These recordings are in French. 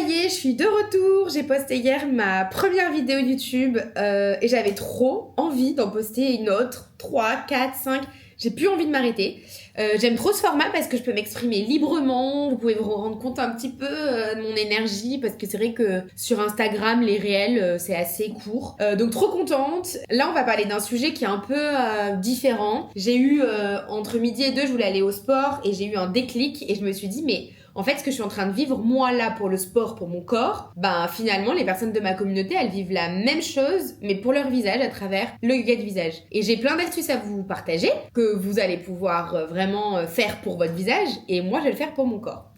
y est, je suis de retour. J'ai posté hier ma première vidéo YouTube et j'avais trop envie d'en poster une autre, 3, 4, 5. J'ai plus envie de m'arrêter. J'aime trop ce format parce que je peux m'exprimer librement. Vous pouvez vous rendre compte un petit peu de mon énergie parce que c'est vrai que sur Instagram, les réels, c'est assez court. Donc trop contente. Là, on va parler d'un sujet qui est un peu différent. J'ai eu, entre midi et 2, je voulais aller au sport et j'ai eu un déclic et je me suis dit, mais en fait, ce que je suis en train de vivre, moi, là, pour le sport, pour mon corps, finalement, les personnes de ma communauté, elles vivent la même chose, mais pour leur visage, à travers le yoga de visage. Et j'ai plein d'astuces à vous partager, que vous allez pouvoir vraiment faire pour votre visage, et moi, je vais le faire pour mon corps.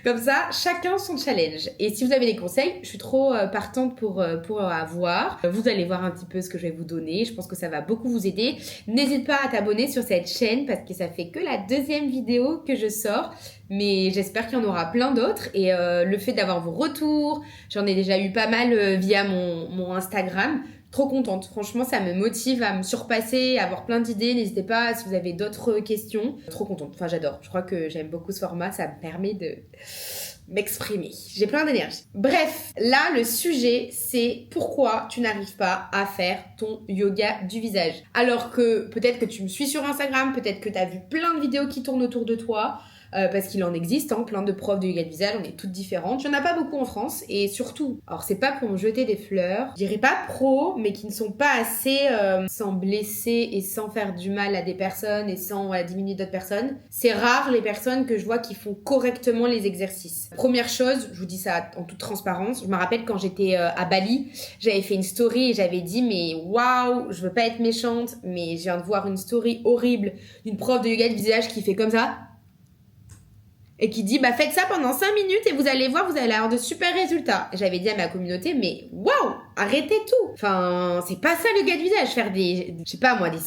Comme ça, chacun son challenge. Et si vous avez des conseils, je suis trop partante pour avoir. Vous allez voir un petit peu ce que je vais vous donner. Je pense que ça va beaucoup vous aider. N'hésite pas à t'abonner sur cette chaîne, parce que ça fait que la 2e vidéo que je sors. Mais j'espère qu'il y en aura plein d'autres et le fait d'avoir vos retours, j'en ai déjà eu pas mal via mon Instagram. Trop contente, franchement ça me motive à me surpasser, à avoir plein d'idées. N'hésitez pas si vous avez d'autres questions. Trop contente, enfin j'adore, je crois que j'aime beaucoup ce format, ça me permet de m'exprimer. J'ai plein d'énergie. Bref, là le sujet c'est pourquoi tu n'arrives pas à faire ton yoga du visage. Alors que peut-être que tu me suis sur Instagram, peut-être que tu as vu plein de vidéos qui tournent autour de toi. Parce qu'il en existe, plein de profs de yoga de visage, on est toutes différentes. Il n'y en a pas beaucoup en France, et surtout, alors c'est pas pour me jeter des fleurs, je dirais pas pro, mais qui ne sont pas assez sans blesser et sans faire du mal à des personnes et sans diminuer d'autres personnes. C'est rare les personnes que je vois qui font correctement les exercices. Première chose, je vous dis ça en toute transparence, je me rappelle quand j'étais à Bali, j'avais fait une story et j'avais dit mais waouh, je veux pas être méchante, mais je viens de voir une story horrible d'une prof de yoga de visage qui fait comme ça. Et qui dit, faites ça pendant 5 minutes et vous allez voir, vous allez avoir de super résultats. J'avais dit à ma communauté, mais waouh, arrêtez tout. Enfin, c'est pas ça le yoga de visage. Faire des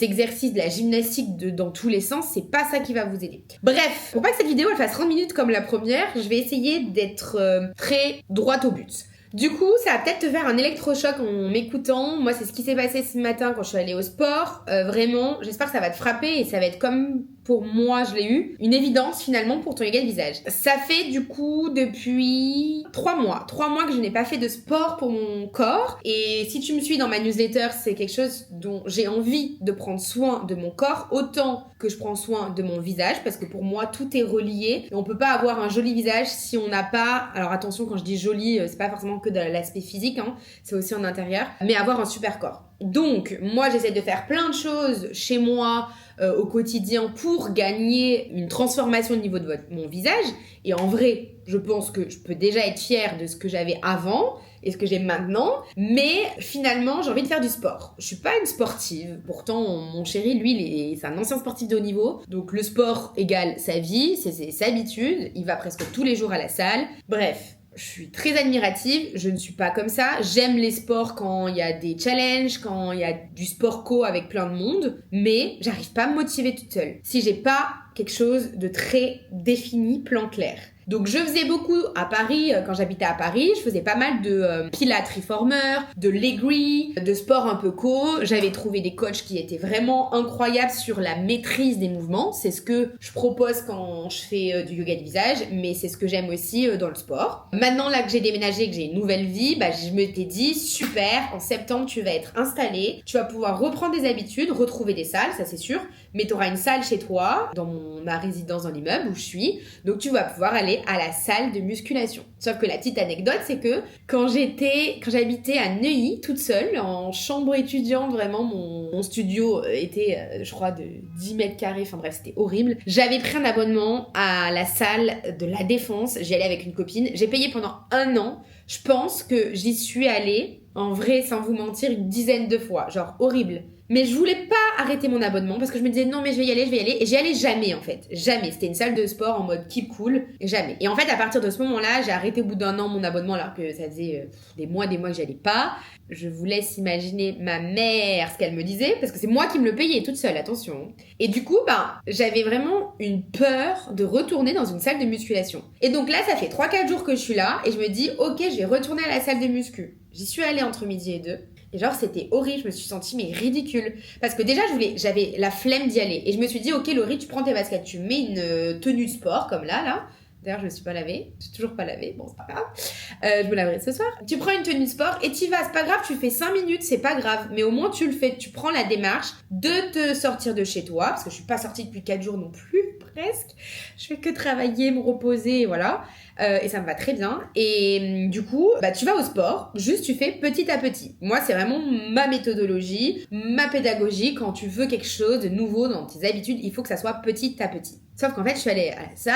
exercices, de la gymnastique dans tous les sens, c'est pas ça qui va vous aider. Bref, pour pas que cette vidéo elle fasse 30 minutes comme la première, je vais essayer d'être très droite au but. Du coup, ça va peut-être te faire un électrochoc en m'écoutant. Moi, c'est ce qui s'est passé ce matin quand je suis allée au sport. Vraiment, j'espère que ça va te frapper et ça va être comme pour moi, je l'ai eu, une évidence finalement pour ton yoga de visage. Ça fait du coup depuis 3 mois. 3 mois que je n'ai pas fait de sport pour mon corps. Et si tu me suis dans ma newsletter, c'est quelque chose dont j'ai envie de prendre soin de mon corps autant que je prends soin de mon visage parce que pour moi, tout est relié. Et on peut pas avoir un joli visage si on n'a pas... Alors attention, quand je dis joli, c'est pas forcément que de l'aspect physique, c'est aussi en intérieur, mais avoir un super corps. Donc, moi, j'essaie de faire plein de choses chez moi, au quotidien, pour gagner une transformation au niveau de mon visage. Et en vrai, je pense que je peux déjà être fière de ce que j'avais avant et ce que j'ai maintenant. Mais finalement, j'ai envie de faire du sport. Je suis pas une sportive. Pourtant, mon chéri, lui, c'est un ancien sportif de haut niveau. Donc, le sport égale sa vie, c'est ses habitudes. Il va presque tous les jours à la salle. Bref. Je suis très admirative, je ne suis pas comme ça. J'aime les sports quand il y a des challenges, quand il y a du sport co avec plein de monde, mais j'arrive pas à me motiver toute seule. Si j'ai pas quelque chose de très défini, plan clair. Donc je faisais beaucoup à Paris, quand j'habitais à Paris, je faisais pas mal de pilates reformer, de legri, de sport un peu co. J'avais trouvé des coachs qui étaient vraiment incroyables sur la maîtrise des mouvements. C'est ce que je propose quand je fais du yoga de visage, mais c'est ce que j'aime aussi dans le sport. Maintenant là que j'ai déménagé, que j'ai une nouvelle vie, je me t'ai dit super, en septembre tu vas être installée, tu vas pouvoir reprendre des habitudes, retrouver des salles, ça c'est sûr, mais tu auras une salle chez toi, dans ma résidence dans l'immeuble où je suis, donc tu vas pouvoir aller à la salle de musculation. Sauf que la petite anecdote, c'est que quand j'habitais à Neuilly, toute seule, en chambre étudiante, vraiment, mon studio était, je crois, de 10 mètres carrés, enfin bref, c'était horrible. J'avais pris un abonnement à la salle de la Défense, j'y allais avec une copine, j'ai payé pendant 1 an, je pense que j'y suis allée, en vrai, sans vous mentir, une dizaine de fois, genre horrible. Mais je voulais pas arrêter mon abonnement parce que je me disais non mais je vais y aller et j'y allais jamais en fait, jamais. C'était une salle de sport en mode keep cool, jamais. Et en fait à partir de ce moment-là, j'ai arrêté au bout d'1 an mon abonnement alors que ça faisait des mois que j'allais pas. Je vous laisse imaginer ma mère ce qu'elle me disait parce que c'est moi qui me le payais toute seule, attention. Et du coup j'avais vraiment une peur de retourner dans une salle de musculation. Et donc là ça fait 3-4 jours que je suis là et je me dis ok je vais retourner à la salle de muscu. J'y suis allée entre midi et 2. Et genre, c'était horrible, je me suis sentie mais ridicule. Parce que déjà, j'avais la flemme d'y aller. Et je me suis dit, ok Laurie, tu prends tes baskets, tu mets une tenue de sport, comme là, D'ailleurs, je me suis pas lavée. Je suis toujours pas lavée. Bon, c'est pas grave. Je me laverai ce soir. Tu prends une tenue de sport et t'y vas. C'est pas grave, tu fais 5 minutes, c'est pas grave. Mais au moins, tu le fais. Tu prends la démarche de te sortir de chez toi. Parce que je suis pas sortie depuis 4 jours non plus, presque. Je fais que travailler, me reposer, voilà. Et ça me va très bien. Et du coup, tu vas au sport. Juste, tu fais petit à petit. Moi, c'est vraiment ma méthodologie, ma pédagogie. Quand tu veux quelque chose de nouveau dans tes habitudes, il faut que ça soit petit à petit. Sauf qu'en fait, je suis allée à la salle,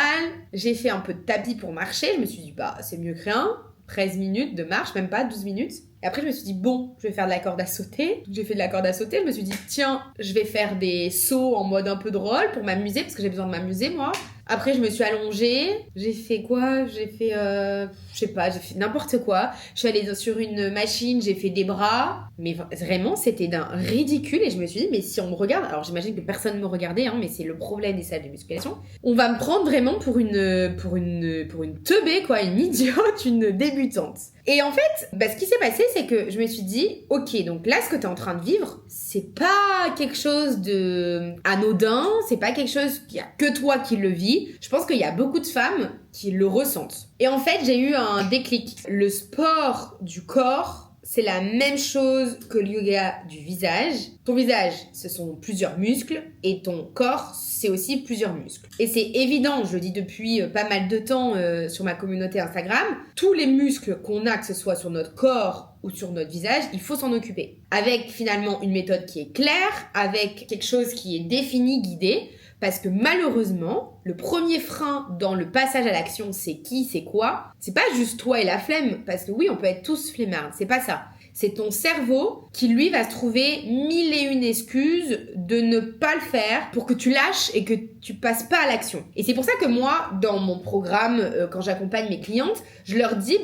j'ai fait un peu de tapis pour marcher, je me suis dit, c'est mieux que rien, 13 minutes de marche, même pas 12 minutes. Et après, je me suis dit, bon, je vais faire de la corde à sauter. J'ai fait de la corde à sauter, je me suis dit, tiens, je vais faire des sauts en mode un peu drôle pour m'amuser, parce que j'ai besoin de m'amuser, moi. Après, je me suis allongée, j'ai fait quoi? J'ai fait, je sais pas, j'ai fait n'importe quoi. Je suis allée sur une machine, j'ai fait des bras. Mais vraiment, c'était d'un ridicule. Et je me suis dit, mais si on me regarde, alors j'imagine que personne ne me regardait, mais c'est le problème des salles de musculation. On va me prendre vraiment pour une teubée, quoi, une idiote, une débutante. Et en fait, ce qui s'est passé, c'est que je me suis dit, ok, donc là, ce que t'es en train de vivre, c'est pas quelque chose de anodin, c'est pas quelque chose qu'il y a que toi qui le vis. Je pense qu'il y a beaucoup de femmes qui le ressentent. Et en fait, j'ai eu un déclic. Le sport du corps, c'est la même chose que le yoga du visage. Ton visage, ce sont plusieurs muscles et ton corps, c'est aussi plusieurs muscles. Et c'est évident, je le dis depuis pas mal de temps sur ma communauté Instagram, tous les muscles qu'on a, que ce soit sur notre corps ou sur notre visage, il faut s'en occuper. Avec finalement une méthode qui est claire, avec quelque chose qui est défini, guidé. Parce que malheureusement, le premier frein dans le passage à l'action, c'est qui, c'est quoi? C'est pas juste toi et la flemme, parce que oui, on peut être tous flemmards, c'est pas ça. C'est ton cerveau qui, lui, va se trouver 1001 excuses de ne pas le faire pour que tu lâches et que tu passes pas à l'action. Et c'est pour ça que moi, dans mon programme, quand j'accompagne mes clientes, je leur dis,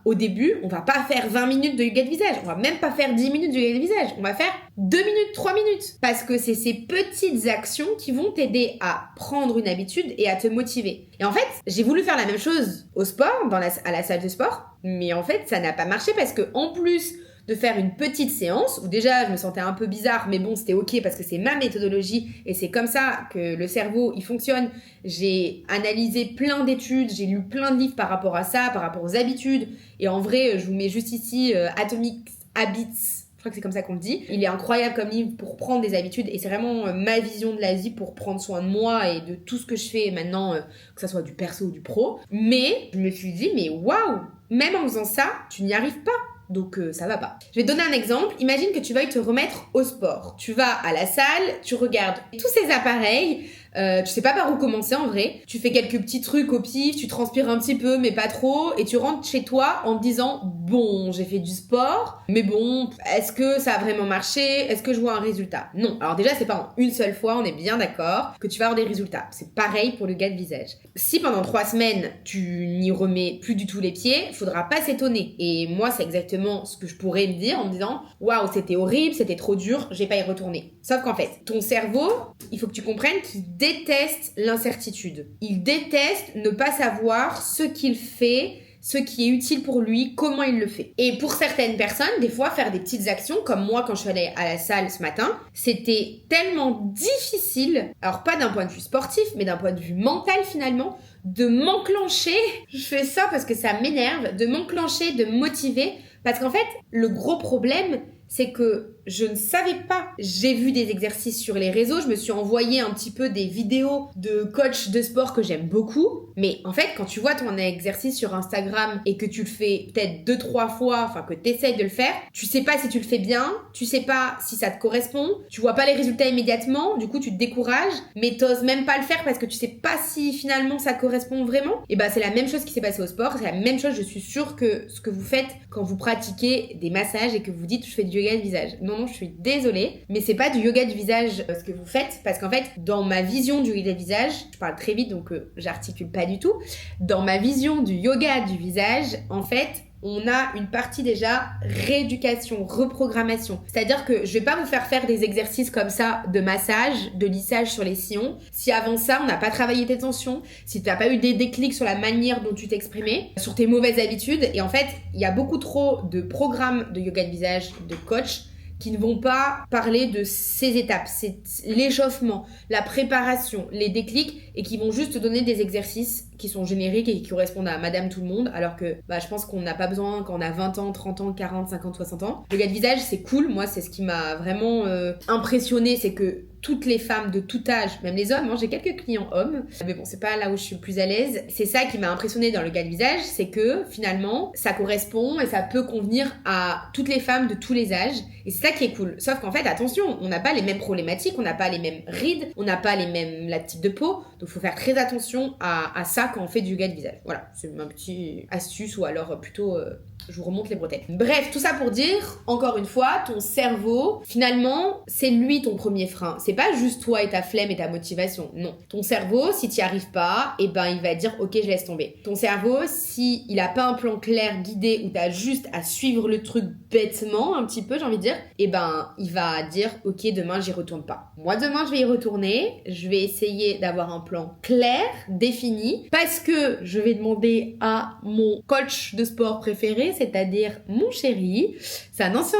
au début, on va pas faire 20 minutes de yoga de visage. On va même pas faire 10 minutes de yoga de visage. On va faire 2 minutes, 3 minutes. Parce que c'est ces petites actions qui vont t'aider à prendre une habitude et à te motiver. Et en fait, j'ai voulu faire la même chose au sport, à la salle de sport. Mais en fait, ça n'a pas marché parce que en plus de faire une petite séance où déjà je me sentais un peu bizarre, mais bon, c'était ok parce que c'est ma méthodologie et c'est comme ça que le cerveau il fonctionne. J'ai analysé plein d'études, j'ai lu plein de livres par rapport à ça, par rapport aux habitudes, et en vrai je vous mets juste ici Atomic Habits, je crois que c'est comme ça qu'on le dit. Il est incroyable comme livre pour prendre des habitudes et c'est vraiment ma vision de la vie pour prendre soin de moi et de tout ce que je fais maintenant, que ça soit du perso ou du pro. Mais je me suis dit, mais waouh, même en faisant ça, tu n'y arrives pas. Donc ça va pas. Je vais te donner un exemple. Imagine que tu veuilles te remettre au sport. Tu vas à la salle, tu regardes tous ces appareils, tu sais pas par où commencer en vrai. Tu fais quelques petits trucs au pif, tu transpires un petit peu mais pas trop et tu rentres chez toi en te disant bon, j'ai fait du sport, mais bon, est-ce que ça a vraiment marché? Est-ce que je vois un résultat? Non. Alors déjà, c'est pas en une seule fois, on est bien d'accord, que tu vas avoir des résultats. C'est pareil pour le yoga de visage. Si pendant 3 semaines, tu n'y remets plus du tout les pieds, faudra pas s'étonner. Et moi, c'est exactement ce que je pourrais me dire en me disant waouh, c'était horrible, c'était trop dur, je vais pas y retourner. Sauf qu'en fait, ton cerveau, il faut que tu comprennes qu'il déteste l'incertitude. Il déteste ne pas savoir ce qu'il fait, ce qui est utile pour lui, comment il le fait. Et pour certaines personnes, des fois, faire des petites actions, comme moi quand je suis allée à la salle ce matin, c'était tellement difficile, alors pas d'un point de vue sportif, mais d'un point de vue mental finalement, de m'enclencher, je fais ça parce que ça m'énerve, de m'enclencher, de me motiver, parce qu'en fait, le gros problème, c'est que je ne savais pas. J'ai vu des exercices sur les réseaux, je me suis envoyé un petit peu des vidéos de coachs de sport que j'aime beaucoup. Mais en fait, quand tu vois ton exercice sur Instagram et que tu le fais peut-être 2-3 fois, enfin que tu essayes de le faire, tu sais pas si tu le fais bien, tu sais pas si ça te correspond, tu vois pas les résultats immédiatement, du coup tu te décourages, mais t'oses même pas le faire parce que tu sais pas si finalement ça correspond vraiment. Et c'est la même chose qui s'est passé au sport, c'est la même chose, je suis sûre que ce que vous faites quand vous pratiquez des massages et que vous dites je fais du yoga de visage. Non, je suis désolée, mais c'est pas du yoga du visage ce que vous faites, parce qu'en fait, dans ma vision du yoga du visage, je parle très vite donc j'articule pas du tout, dans ma vision du yoga du visage, en fait, on a une partie déjà rééducation, reprogrammation. C'est-à-dire que je vais pas vous faire des exercices comme ça de massage, de lissage sur les sillons. Si avant ça, on n'a pas travaillé tes tensions, si tu n'as pas eu des déclics sur la manière dont tu t'exprimais, sur tes mauvaises habitudes. Et en fait, il y a beaucoup trop de programmes de yoga de visage, de coach, qui ne vont pas parler de ces étapes, c'est l'échauffement, la préparation, les déclics, et qui vont juste te donner des exercices qui sont génériques et qui correspondent à madame tout le monde, alors que je pense qu'on n'a pas besoin quand on a 20 ans, 30 ans, 40, 50, 60 ans. Le yoga de visage, c'est cool. Moi, c'est ce qui m'a vraiment impressionné, c'est que toutes les femmes de tout âge, même les hommes, j'ai quelques clients hommes, mais bon, c'est pas là où je suis le plus à l'aise. C'est ça qui m'a impressionné dans le yoga de visage, c'est que finalement, ça correspond et ça peut convenir à toutes les femmes de tous les âges. Et c'est ça qui est cool. Sauf qu'en fait, attention, on n'a pas les mêmes problématiques, on n'a pas les mêmes rides, on n'a pas les mêmes types de peau. Donc, il faut faire très attention à ça quand on fait du yoga de visage. Voilà, c'est ma petite astuce, ou alors plutôt... je vous remonte les bretelles. Bref, tout ça pour dire, encore une fois, ton cerveau, finalement, c'est lui ton premier frein. C'est pas juste toi et ta flemme et ta motivation. Non. Ton cerveau, si t'y arrives pas, il va dire ok, je laisse tomber. Ton cerveau, si il a pas un plan clair, guidé, où t'as juste à suivre le truc bêtement, un petit peu, j'ai envie de dire, il va dire ok, demain j'y retourne pas. Moi, demain, je vais y retourner. Je vais essayer d'avoir un plan clair, défini, parce que je vais demander à mon coach de sport préféré, c'est-à-dire mon chéri. C'est un ancien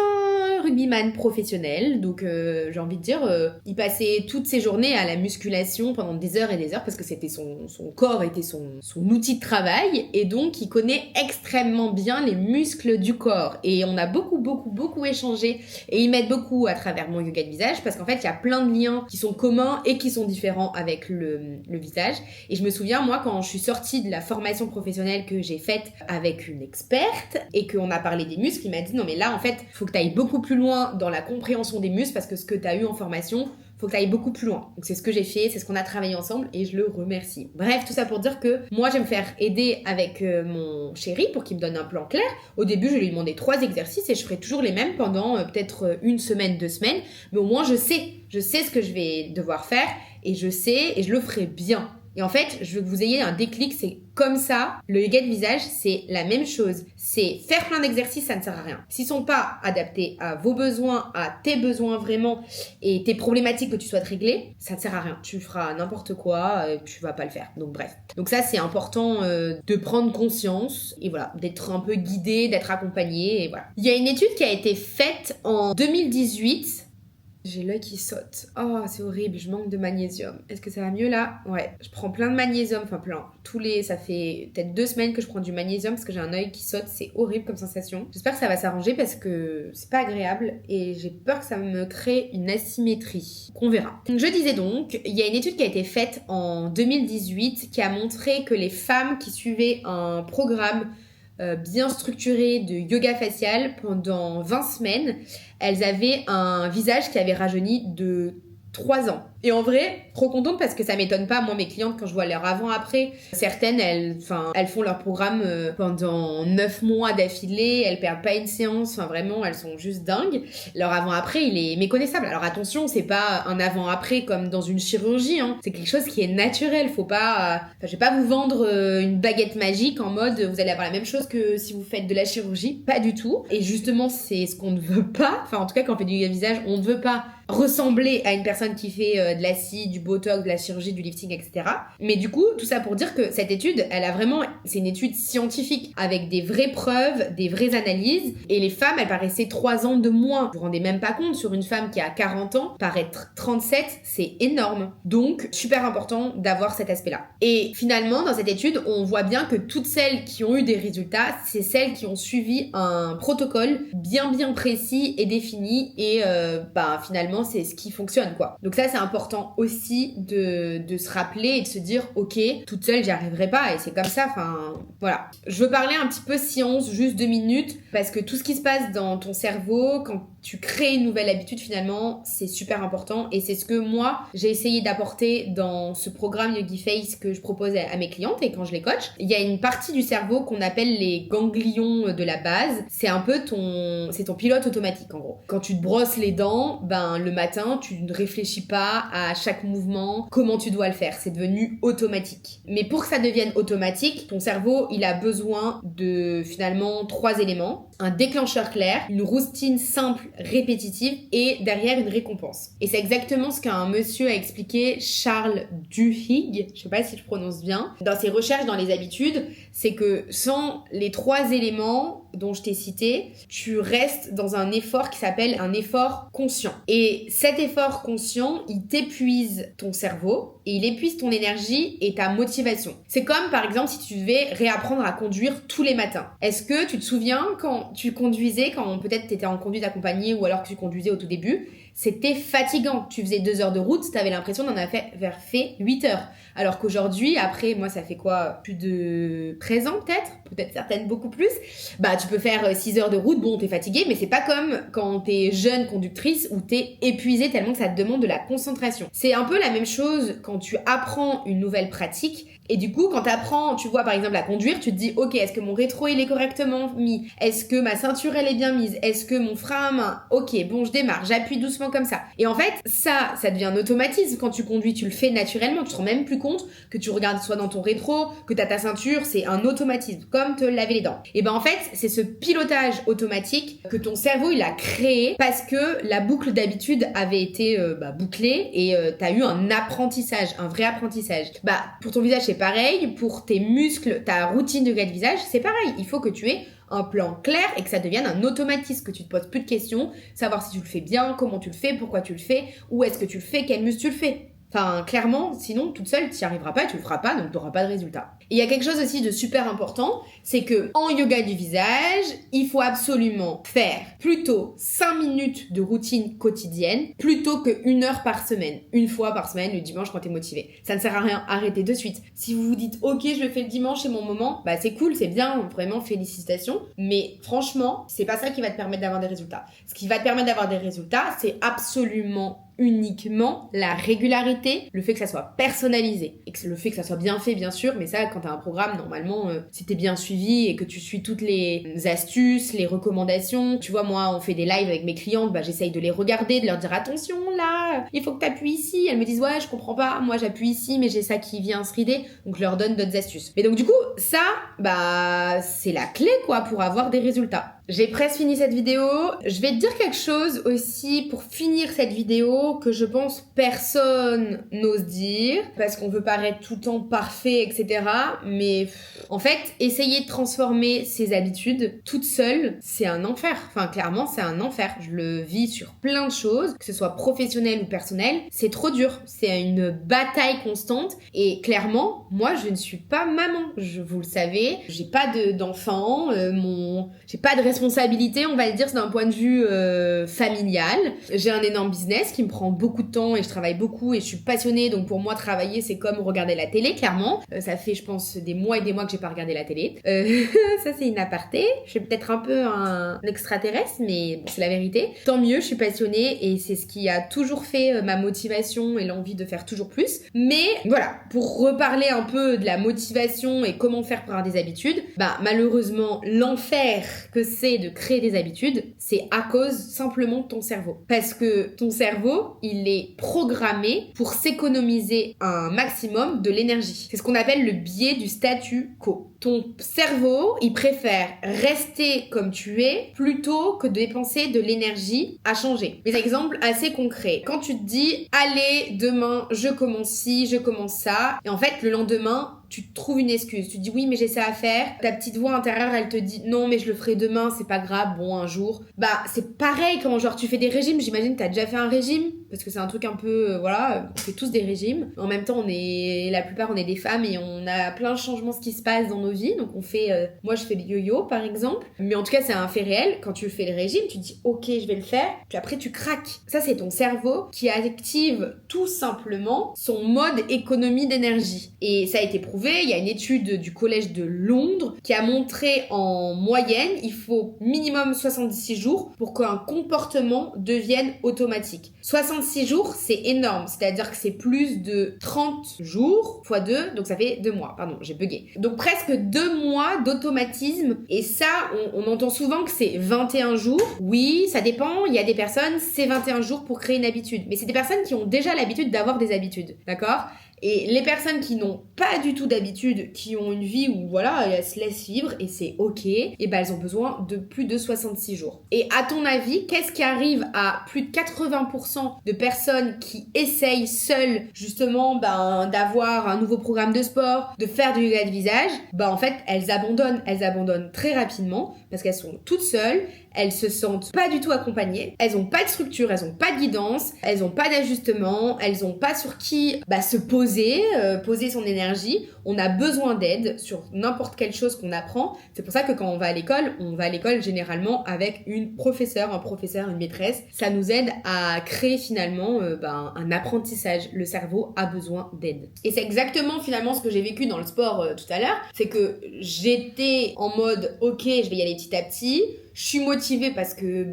rugbyman professionnel, donc j'ai envie de dire, il passait toutes ses journées à la musculation pendant des heures et des heures, parce que c'était son corps était son outil de travail, et donc il connaît extrêmement bien les muscles du corps. Et on a beaucoup échangé, et ils m'aident beaucoup à travers mon yoga de visage, parce qu'en fait il y a plein de liens qui sont communs et qui sont différents avec le visage. Et je me souviens, moi, quand je suis sortie de la formation professionnelle que j'ai faite avec une experte, et qu'on a parlé des muscles, il m'a dit non mais là en fait faut que tu ailles beaucoup plus loin dans la compréhension des muscles, parce que ce que tu as eu en formation, faut que tu ailles beaucoup plus loin. Donc c'est ce que j'ai fait, c'est ce qu'on a travaillé ensemble, et je le remercie. Bref, tout ça pour dire que moi je vais me faire aider avec mon chéri pour qu'il me donne un plan clair. Au début je lui ai demandé 3 exercices et je ferai toujours les mêmes pendant peut-être 1 semaine, 2 semaines, mais au moins je sais ce que je vais devoir faire, et je sais, et je le ferai bien. Et en fait, je veux que vous ayez un déclic, c'est comme ça. Le yoga de visage, c'est la même chose. C'est faire plein d'exercices, ça ne sert à rien. S'ils sont pas adaptés à vos besoins, à tes besoins vraiment, et tes problématiques que tu souhaites régler, ça ne sert à rien. Tu feras n'importe quoi, tu vas pas le faire. Donc bref. Donc ça, c'est important de prendre conscience, et voilà, d'être un peu guidé, d'être accompagné, et voilà. Il y a une étude qui a été faite en 2018. J'ai l'œil qui saute. Oh, c'est horrible, je manque de magnésium. Est-ce que ça va mieux là? Ouais, je prends plein de magnésium, enfin plein. Ça fait peut-être 2 semaines que je prends du magnésium parce que j'ai un œil qui saute, c'est horrible comme sensation. J'espère que ça va s'arranger parce que c'est pas agréable et j'ai peur que ça me crée une asymétrie. On verra. Je disais donc, il y a une étude qui a été faite en 2018 qui a montré que les femmes qui suivaient un programme bien structuré de yoga facial pendant 20 semaines, elles avaient un visage qui avait rajeuni de 3 ans. Et en vrai, trop contente parce que ça m'étonne pas. Moi, mes clientes, quand je vois leur avant-après, certaines, elles font leur programme pendant 9 mois d'affilée, elles perdent pas une séance, enfin vraiment, elles sont juste dingues. Leur avant-après, il est méconnaissable. Alors attention, c'est pas un avant-après comme dans une chirurgie, hein. C'est quelque chose qui est naturel. Faut pas, je vais pas vous vendre une baguette magique en mode vous allez avoir la même chose que si vous faites de la chirurgie. Pas du tout. Et justement, c'est ce qu'on ne veut pas. Enfin, en tout cas, quand on fait du yoga visage, on ne veut pas ressembler à une personne qui fait de l'acide, du botox, de la chirurgie, du lifting, etc. Mais du coup, tout ça pour dire que cette étude, c'est une étude scientifique avec des vraies preuves, des vraies analyses. Et les femmes, elles paraissaient 3 ans de moins. Vous vous rendez même pas compte, sur une femme qui a 40 ans, paraître 37, c'est énorme. Donc, super important d'avoir cet aspect-là. Et finalement, dans cette étude, on voit bien que toutes celles qui ont eu des résultats, c'est celles qui ont suivi un protocole bien précis et défini. Et finalement, c'est ce qui fonctionne, quoi. Donc ça, c'est important aussi de se rappeler et de se dire ok, toute seule j'y arriverai pas, et c'est comme ça, enfin voilà. Je veux parler un petit peu science, juste 2 minutes, parce que tout ce qui se passe dans ton cerveau quand tu crées une nouvelle habitude, finalement c'est super important, et c'est ce que moi j'ai essayé d'apporter dans ce programme Yogi Face que je propose à mes clientes et quand je les coach. Il y a une partie du cerveau qu'on appelle les ganglions de la base. C'est un peu ton pilote automatique en gros. Quand tu te brosses les dents, le le matin, tu ne réfléchis pas à chaque mouvement, comment tu dois le faire. C'est devenu automatique. Mais pour que ça devienne automatique, ton cerveau, il a besoin de finalement 3 éléments. Un déclencheur clair, une routine simple, répétitive et derrière une récompense. Et c'est exactement ce qu'un monsieur a expliqué, Charles Duhigg, je sais pas si je prononce bien, dans ses recherches dans les habitudes, c'est que sans les 3 éléments dont je t'ai cité, tu restes dans un effort qui s'appelle un effort conscient. Et cet effort conscient, il t'épuise ton cerveau et il épuise ton énergie et ta motivation. C'est comme par exemple si tu devais réapprendre à conduire tous les matins. Est-ce que tu te souviens quand tu conduisais, quand peut-être tu étais en conduite accompagnée ou alors que tu conduisais au tout début, c'était fatigant. Tu faisais 2 heures de route, tu avais l'impression d'en avoir fait 8 heures. Alors qu'aujourd'hui, après, moi, ça fait quoi? Plus de 13 ans peut-être certaines beaucoup plus. Bah, tu peux faire 6 heures de route, bon, t'es fatigué, mais c'est pas comme quand t'es jeune conductrice où t'es épuisée tellement que ça te demande de la concentration. C'est un peu la même chose quand tu apprends une nouvelle pratique. Et du coup, quand t'apprends, tu vois, par exemple, à conduire, tu te dis, ok, est-ce que mon rétro, il est correctement mis? Est-ce que ma ceinture, elle est bien mise? Est-ce que mon frein à main? Ok, bon, je démarre, j'appuie doucement comme ça. Et en fait, ça devient un automatisme. Quand tu conduis, tu le fais naturellement, tu te rends même plus compte que tu regardes soit dans ton rétro, que t'as ta ceinture, c'est un automatisme, comme te laver les dents. Et ben en fait, c'est ce pilotage automatique que ton cerveau, il a créé parce que la boucle d'habitude avait été bouclée et t'as eu un apprentissage, un vrai apprentissage. Bah, pour ton visage, c'est pareil, pour tes muscles, ta routine de visage, c'est pareil. Il faut que tu aies un plan clair et que ça devienne un automatisme, que tu te poses plus de questions, savoir si tu le fais bien, comment tu le fais, pourquoi tu le fais, où est-ce que tu le fais, quel muscle tu le fais. Enfin, clairement, sinon, toute seule, tu n'y arriveras pas, tu le feras pas, donc tu n'auras pas de résultat. Et il y a quelque chose aussi de super important, c'est que en yoga du visage, il faut absolument faire plutôt 5 minutes de routine quotidienne, plutôt que 1 heure par semaine. 1 fois par semaine, le dimanche quand t'es motivé. Ça ne sert à rien, arrêtez de suite. Si vous vous dites, ok, je le fais le dimanche, c'est mon moment, bah c'est cool, c'est bien, vraiment félicitations. Mais franchement, c'est pas ça qui va te permettre d'avoir des résultats. Ce qui va te permettre d'avoir des résultats, c'est absolument uniquement la régularité, le fait que ça soit personnalisé et que le fait que ça soit bien fait bien sûr, mais ça quand t'as un programme normalement si t'es bien suivi et que tu suis toutes les astuces, les recommandations, tu vois moi on fait des lives avec mes clientes, bah j'essaye de les regarder, de leur dire attention là, il faut que t'appuies ici, elles me disent ouais je comprends pas, moi j'appuie ici mais j'ai ça qui vient se rider, donc je leur donne d'autres astuces. Mais donc du coup ça bah c'est la clé quoi pour avoir des résultats. J'ai presque fini cette vidéo. Je vais te dire quelque chose aussi pour finir cette vidéo que je pense personne n'ose dire parce qu'on veut paraître tout le temps parfait, etc. Mais en fait, essayer de transformer ses habitudes toute seule, c'est un enfer. Enfin, clairement, c'est un enfer. Je le vis sur plein de choses, que ce soit professionnel ou personnel. C'est trop dur. C'est une bataille constante. Et clairement, moi, je ne suis pas maman. Vous le savez. J'ai pas d'enfant. J'ai pas de responsabilité, on va le dire, d'un point de vue familial. J'ai un énorme business qui me prend beaucoup de temps et je travaille beaucoup et je suis passionnée, donc pour moi travailler c'est comme regarder la télé, clairement. Ça fait je pense des mois et des mois que j'ai pas regardé la télé. Ça c'est une aparté. Je suis peut-être un peu un extraterrestre, mais bon, c'est la vérité. Tant mieux, je suis passionnée et c'est ce qui a toujours fait ma motivation et l'envie de faire toujours plus. Mais voilà, pour reparler un peu de la motivation et comment faire pour avoir des habitudes, bah malheureusement l'enfer que c'est de créer des habitudes, c'est à cause simplement de ton cerveau. Parce que ton cerveau, il est programmé pour s'économiser un maximum de l'énergie. C'est ce qu'on appelle le biais du statu quo. Ton cerveau, il préfère rester comme tu es plutôt que de dépenser de l'énergie à changer. Des exemples assez concrets. Quand tu te dis, allez, demain, je commence ci, je commence ça, et en fait, le lendemain, tu te trouves une excuse. Tu te dis oui, mais j'ai ça à faire. Ta petite voix intérieure, elle te dit non, mais je le ferai demain, c'est pas grave, bon, un jour. Bah, c'est pareil quand genre tu fais des régimes. J'imagine que t'as déjà fait un régime. Parce que c'est un truc un peu, voilà, on fait tous des régimes. En même temps, la plupart, on est des femmes et on a plein de changements qui se passent dans nos vies. Donc on fait, moi je fais le yo-yo par exemple. Mais en tout cas, c'est un fait réel. Quand tu fais le régime, tu te dis ok, je vais le faire. Puis après, tu craques. Ça, c'est ton cerveau qui active tout simplement son mode économie d'énergie. Et ça a été prouvé prouvé, il y a une étude du collège de Londres qui a montré en moyenne, il faut minimum 66 jours pour qu'un comportement devienne automatique. 66 jours, c'est énorme, c'est-à-dire que c'est plus de 30 jours x 2, donc ça fait 2 mois, pardon, j'ai bugué. Donc presque 2 mois d'automatisme, et ça, on entend souvent que c'est 21 jours. Oui, ça dépend, il y a des personnes, c'est 21 jours pour créer une habitude, mais c'est des personnes qui ont déjà l'habitude d'avoir des habitudes, d'accord ? Et les personnes qui n'ont pas du tout d'habitude, qui ont une vie où voilà, elles se laissent vivre et c'est ok, et ben elles ont besoin de plus de 66 jours. Et à ton avis, qu'est-ce qui arrive à plus de 80% de personnes qui essayent seules justement d'avoir un nouveau programme de sport, de faire du yoga de visage? En fait, elles abandonnent très rapidement parce qu'elles sont toutes seules. Elles se sentent pas du tout accompagnées, elles ont pas de structure, elles ont pas de guidance, elles ont pas d'ajustement, elles ont pas sur qui se poser son énergie. On a besoin d'aide sur n'importe quelle chose qu'on apprend. C'est pour ça que quand on va à l'école généralement avec une professeure, un professeur, une maîtresse. Ça nous aide à créer finalement un apprentissage. Le cerveau a besoin d'aide. Et c'est exactement finalement ce que j'ai vécu dans le sport tout à l'heure. C'est que j'étais en mode ok, je vais y aller petit à petit. Je suis motivée parce que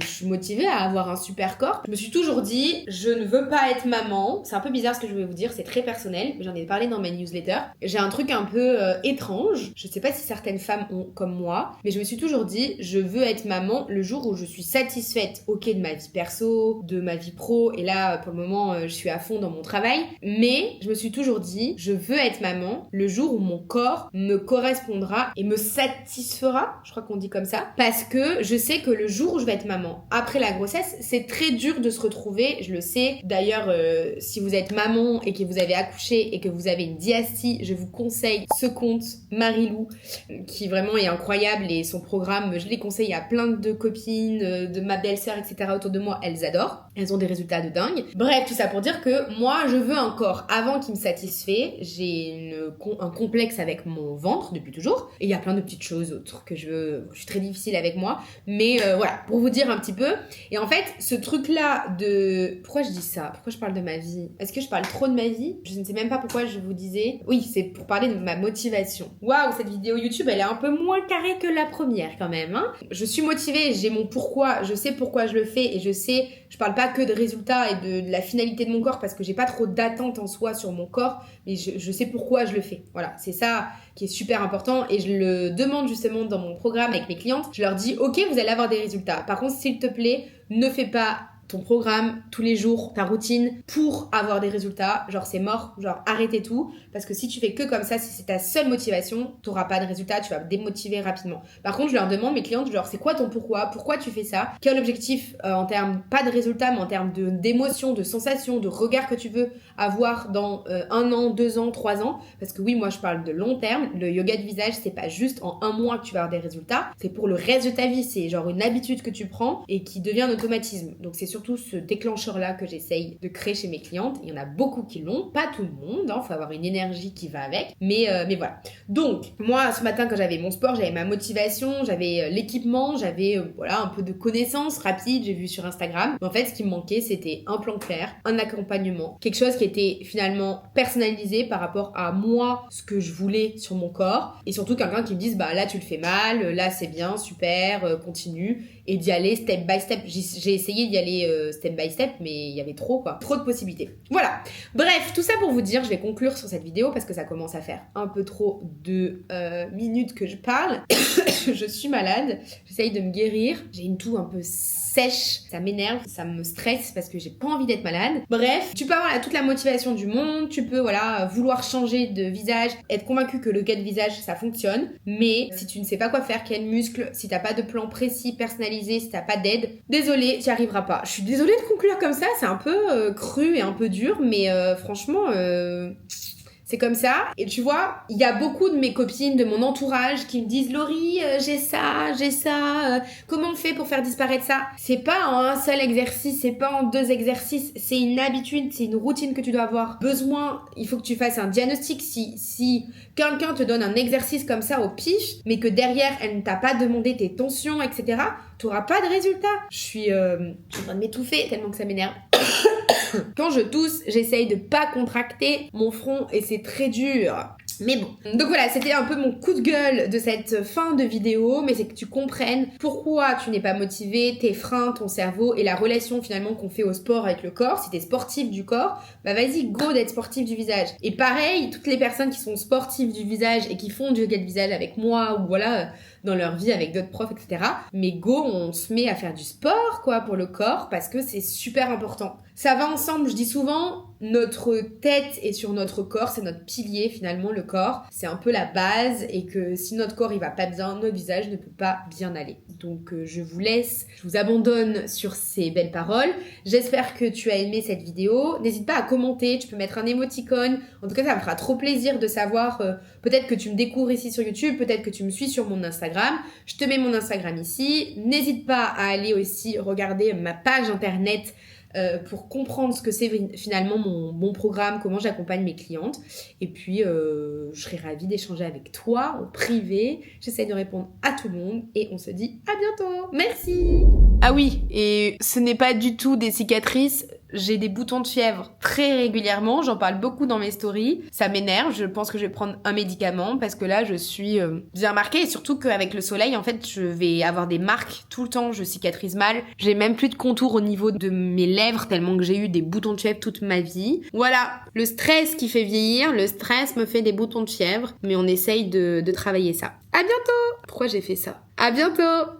je suis motivée à avoir un super corps. Je me suis toujours dit, je ne veux pas être maman. C'est un peu bizarre ce que je vais vous dire, c'est très personnel. J'en ai parlé dans ma newsletter. J'ai un truc un peu étrange. Je sais pas si certaines femmes ont comme moi, mais je me suis toujours dit, je veux être maman le jour où je suis satisfaite, ok, de ma vie perso, de ma vie pro. Et là, pour le moment, je suis à fond dans mon travail. Mais je me suis toujours dit, je veux être maman le jour où mon corps me correspondra et me satisfera. Je crois qu'on dit comme ça. Parce que je sais que le jour où je vais être maman, après la grossesse, c'est très dur de se retrouver, je le sais. D'ailleurs, si vous êtes maman et que vous avez accouché et que vous avez une diastie, je vous conseille ce compte Marilou, qui vraiment est incroyable, et son programme, je les conseille à plein de copines, de ma belle-sœur, etc. autour de moi, elles adorent. Elles ont des résultats de dingue. Bref, tout ça pour dire que moi, je veux un corps avant qui me satisfait. J'ai un complexe avec mon ventre depuis toujours. Et il y a plein de petites choses autres que je suis très difficile avec moi, mais voilà, pour vous dire un petit peu. Et en fait, ce truc-là pourquoi je dis ça? Pourquoi je parle de ma vie? Est-ce que je parle trop de ma vie? Je ne sais même pas pourquoi je vous disais. Oui, c'est pour parler de ma motivation. Waouh, cette vidéo YouTube, elle est un peu moins carrée que la première quand même, hein. Je suis motivée, j'ai mon pourquoi, je sais pourquoi je le fais, et je parle pas que de résultats et de la finalité de mon corps, parce que j'ai pas trop d'attente en soi sur mon corps, mais je sais pourquoi je le fais. Voilà, c'est ça qui est super important, et je le demande justement dans mon programme avec mes clientes. Je leur dis, ok, vous allez avoir des résultats. Par contre, s'il te plaît, ne fais pas ton programme tous les jours, ta routine pour avoir des résultats. Genre, c'est mort. Genre, arrêtez tout. Parce que si tu fais que comme ça, si c'est ta seule motivation, t'auras pas de résultats, tu vas te démotiver rapidement. Par contre, je leur demande, mes clientes, genre, c'est quoi ton pourquoi? Pourquoi tu fais ça? Quel objectif en termes, pas de résultats, mais en termes d'émotions, de sensations, de regard que tu veux avoir dans 1 an, 2 ans, 3 ans? Parce que oui, moi, je parle de long terme. Le yoga de visage, c'est pas juste en 1 mois que tu vas avoir des résultats. C'est pour le reste de ta vie. C'est genre une habitude que tu prends et qui devient un automatisme. Donc, c'est surtout ce déclencheur-là que j'essaye de créer chez mes clientes. Il y en a beaucoup qui l'ont, pas tout le monde, hein, faut avoir une énergie qui va avec, mais voilà. Donc, moi, ce matin, quand j'avais mon sport, j'avais ma motivation, j'avais l'équipement, j'avais un peu de connaissances rapides, j'ai vu sur Instagram. Mais en fait, ce qui me manquait, c'était un plan clair, un accompagnement, quelque chose qui était finalement personnalisé par rapport à moi, ce que je voulais sur mon corps, et surtout quelqu'un qui me dise, là, tu le fais mal, là, c'est bien, super, continue, et d'y aller step by step. J'ai essayé d'y aller step by step, mais il y avait trop de possibilités. Voilà. Bref, tout ça pour vous dire, je vais conclure sur cette vidéo parce que ça commence à faire un peu trop de minutes que je parle. Je suis malade, j'essaye de me guérir, j'ai une toux un peu sèche, ça m'énerve, ça me stresse parce que j'ai pas envie d'être malade. Bref, tu peux avoir toute la motivation du monde, tu peux vouloir changer de visage, être convaincu que le yoga de visage ça fonctionne, mais si tu ne sais pas quoi faire, quel muscle, si t'as pas de plan précis, personnalisé, si t'as pas d'aide, désolé, t'y arriveras pas. Je suis désolée de conclure comme ça, c'est un peu cru et un peu dur, mais franchement... c'est comme ça. Et tu vois, il y a beaucoup de mes copines, de mon entourage qui me disent « Laurie, j'ai ça, comment on fait pour faire disparaître ça ?» C'est pas en un seul exercice, c'est pas en 2 exercices, c'est une habitude, c'est une routine que tu dois avoir besoin. Il faut que tu fasses un diagnostic. Si quelqu'un te donne un exercice comme ça au pif, mais que derrière, elle ne t'a pas demandé tes tensions, etc., t'auras pas de résultat. Je suis en train de m'étouffer tellement que ça m'énerve. Quand je tousse, j'essaye de pas contracter mon front et c'est très dur. Mais bon. Donc voilà, c'était un peu mon coup de gueule de cette fin de vidéo, mais c'est que tu comprennes pourquoi tu n'es pas motivé, tes freins, ton cerveau et la relation finalement qu'on fait au sport avec le corps. Si t'es sportif du corps, bah vas-y, go d'être sportif du visage. Et pareil, toutes les personnes qui sont sportives du visage et qui font du yoga de visage avec moi ou voilà, dans leur vie avec d'autres profs, etc. Mais go, on se met à faire du sport, quoi, pour le corps parce que c'est super important. Ça va ensemble, je dis souvent, notre tête est sur notre corps, c'est notre pilier finalement, le corps. C'est un peu la base et que si notre corps il va pas bien, notre visage ne peut pas bien aller. Donc je vous laisse, je vous abandonne sur ces belles paroles. J'espère que tu as aimé cette vidéo. N'hésite pas à commenter, tu peux mettre un émoticône. En tout cas, ça me fera trop plaisir de savoir, peut-être que tu me découvres ici sur YouTube, peut-être que tu me suis sur mon Instagram. Je te mets mon Instagram ici. N'hésite pas à aller aussi regarder ma page internet pour comprendre ce que c'est finalement mon programme, comment j'accompagne mes clientes. Et puis, je serai ravie d'échanger avec toi en privé. J'essaie de répondre à tout le monde et on se dit à bientôt. Merci. Ah oui, et ce n'est pas du tout des cicatrices. J'ai des boutons de fièvre très régulièrement, j'en parle beaucoup dans mes stories. Ça m'énerve, je pense que je vais prendre un médicament parce que là je suis bien marquée et surtout qu'avec le soleil en fait je vais avoir des marques tout le temps, je cicatrise mal. J'ai même plus de contour au niveau de mes lèvres tellement que j'ai eu des boutons de fièvre toute ma vie. Voilà, le stress qui fait vieillir, le stress me fait des boutons de fièvre, mais on essaye de travailler ça. À bientôt. Pourquoi j'ai fait ça? À bientôt.